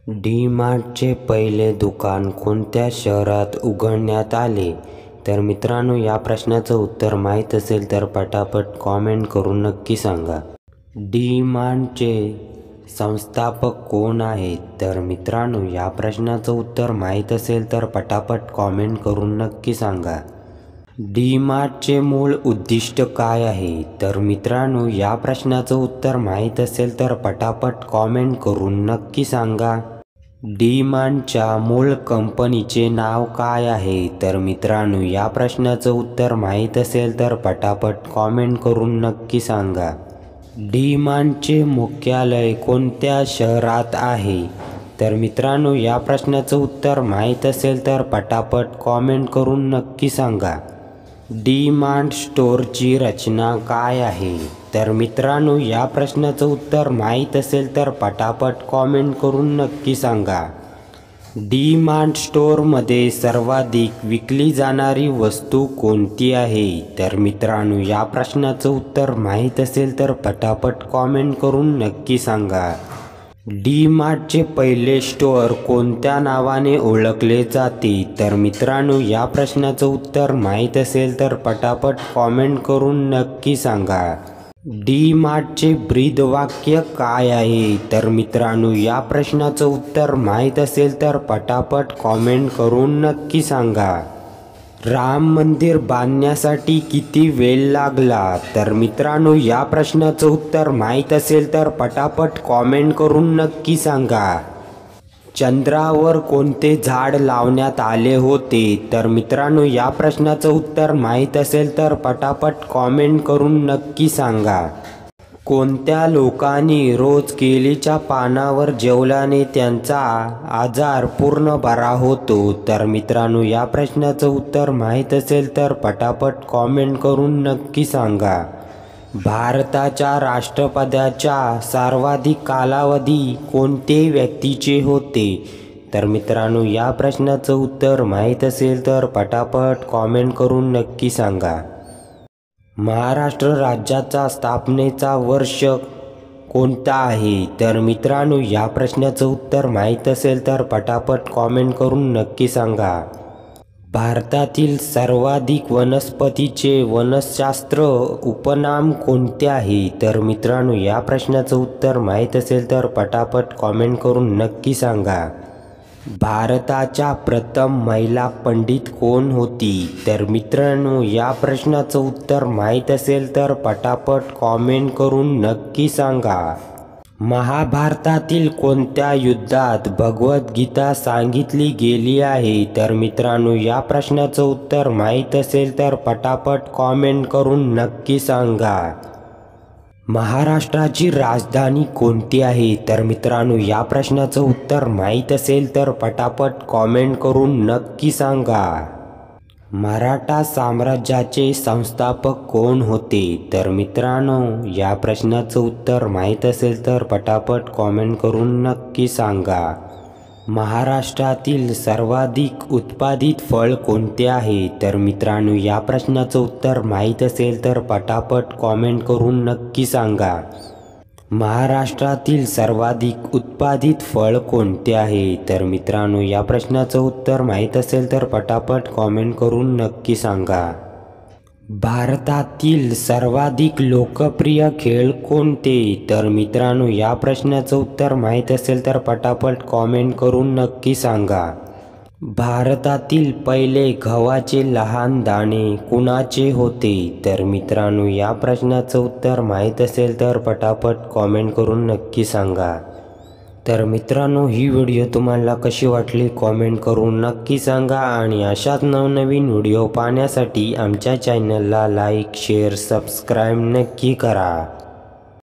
डी-मार्टचे पहिले दुकान कोणत्या शहरात उघडण्यात आले? तर मित्रांनो, या प्रश्नाचं उत्तर माहीत असेल तर पटापट कॉमेंट करून नक्की सांगा. डी-मार्टचे संस्थापक कोण आहेत? तर मित्रांनो, या प्रश्नाचं उत्तर माहीत असेल तर पटापट कॉमेंट करून नक्की सांगा. डी-मार्टचे मूळ उद्दिष्ट काय आहे? तर मित्रांनो, या प्रश्नाचं उत्तर माहीत असेल तर पटापट कॉमेंट करून नक्की सांगा. डी-मार्टच्या मूळ कंपनीचे नाव काय आहे? तर मित्रांनो, या प्रश्नाचं उत्तर माहीत असेल तर पटापट कॉमेंट करून नक्की सांगा. डी-मार्टचे मुख्यालय कोणत्या शहरात आहे? तर मित्रांनो, या प्रश्नाचं उत्तर माहीत असेल तर पटापट कॉमेंट करून नक्की सांगा. डी-मार्ट स्टोअरची रचना काय आहे? तर मित्रांनो, या प्रश्नाचं उत्तर माहीत असेल तर पटापट कॉमेंट करून नक्की सांगा. डी-मार्ट स्टोअरमध्ये सर्वाधिक विकली जाणारी वस्तू कोणती आहे? तर मित्रांनो, या प्रश्नाचं उत्तर माहीत असेल तर पटापट कॉमेंट करून नक्की सांगा. डी-मार्टचे पहिले स्टोअर कोणत्या नावाने ओळखले जाते? तर मित्रांनो, या प्रश्नाचं उत्तर माहीत असेल तर पटापट कॉमेंट करून नक्की सांगा. डी-मार्टचे ब्रीदवाक्य काय आहे? तर मित्रांनो, या प्रश्नाचं उत्तर माहीत असेल तर पटापट कॉमेंट करून नक्की सांगा. राम मंदिर बांधण्यासाठी किती वेळ लागला? तर मित्रांनो, या प्रश्नाचं उत्तर माहीत असेल तर पटापट कॉमेंट करून नक्की सांगा. चंद्रावर कोणते झाड लावण्यात आले होते? तर मित्रांनो, या प्रश्नाचं उत्तर माहीत असेल तर पटापट कॉमेंट करून नक्की सांगा. कोणत्या लोकांनी रोज केळीच्या पानावर जेवल्याने त्यांचा आजार पूर्ण बरा होतो? तर मित्रांनो, या प्रश्नाचं उत्तर माहीत असेल तर पटापट कॉमेंट करून नक्की सांगा. भारताच्या राष्ट्रपतीचा सर्वाधिक कालावधी कोणत्या व्यक्तीचे होते? तर मित्रांनो, या प्रश्नाचं उत्तर माहीत असेल तर पटापट कॉमेंट करून नक्की सांगा. महाराष्ट्र राज्याचा स्थापनेचा वर्ष कोणता आहे? तर मित्रांनो, या प्रश्नाचं उत्तर माहीत असेल तर पटापट कॉमेंट करून नक्की सांगा. भारतातील सर्वाधिक वनस्पतीचे वनशास्त्र उपनाम कोणते आहे? तर मित्रांनो, या प्रश्नाचं उत्तर माहीत असेल तर पटापट कॉमेंट करून नक्की सांगा. भारताच्या प्रथम महिला पंडित कोण होती? तर मित्रांनो, या प्रश्नाचं उत्तर माहीत असेल तर पटापट कॉमेंट करून नक्की सांगा. महाभारतातील कोणत्या युद्धात भगवद्गीता सांगितली गेली आहे? तर मित्रांनो, या प्रश्नाचं उत्तर माहीत असेल तर पटापट कॉमेंट करून नक्की सांगा. महाराष्ट्राची राजधानी कोणती आहे? तर मित्रांनो, या प्रश्नाचं उत्तर माहीत असेल तर पटापट कॉमेंट करून नक्की सांगा. मराठा साम्राज्याचे संस्थापक कोण होते? तर मित्रांनो, या प्रश्नाचं उत्तर माहीत असेल तर पटापट कॉमेंट करून नक्की सांगा. महाराष्ट्रातील सर्वाधिक उत्पादित फळ कोणते आहे? तर मित्रांनो, या प्रश्नाचं उत्तर माहीत असेल तर पटापट कॉमेंट करून नक्की सांगा. महाराष्ट्रातील सर्वाधिक उत्पादित फळ कोणते आहे? तर मित्रांनो, या प्रश्नाचं उत्तर माहीत असेल तर पटापट कॉमेंट करून नक्की सांगा. भारतातील सर्वाधिक लोकप्रिय खेळ कोणते? तर मित्रांनो, या प्रश्नाचं उत्तर माहीत असेल तर पटापट कॉमेंट करून नक्की सांगा. भारतातील पहिले गव्हाचे लहान दाणे कुणाचे होते? तर मित्रांनो, या प्रश्नाचं उत्तर माहीत असेल तर पटापट कॉमेंट करून नक्की सांगा. तर मित्रांनो, ही व्हिडिओ तुम्हाला कशी वाटली कॉमेंट करून नक्की सांगा आणि अशाच नवनवीन व्हिडिओ पाहण्यासाठी आमच्या चॅनलला लाईक, शेअर, सबस्क्राईब नक्की करा.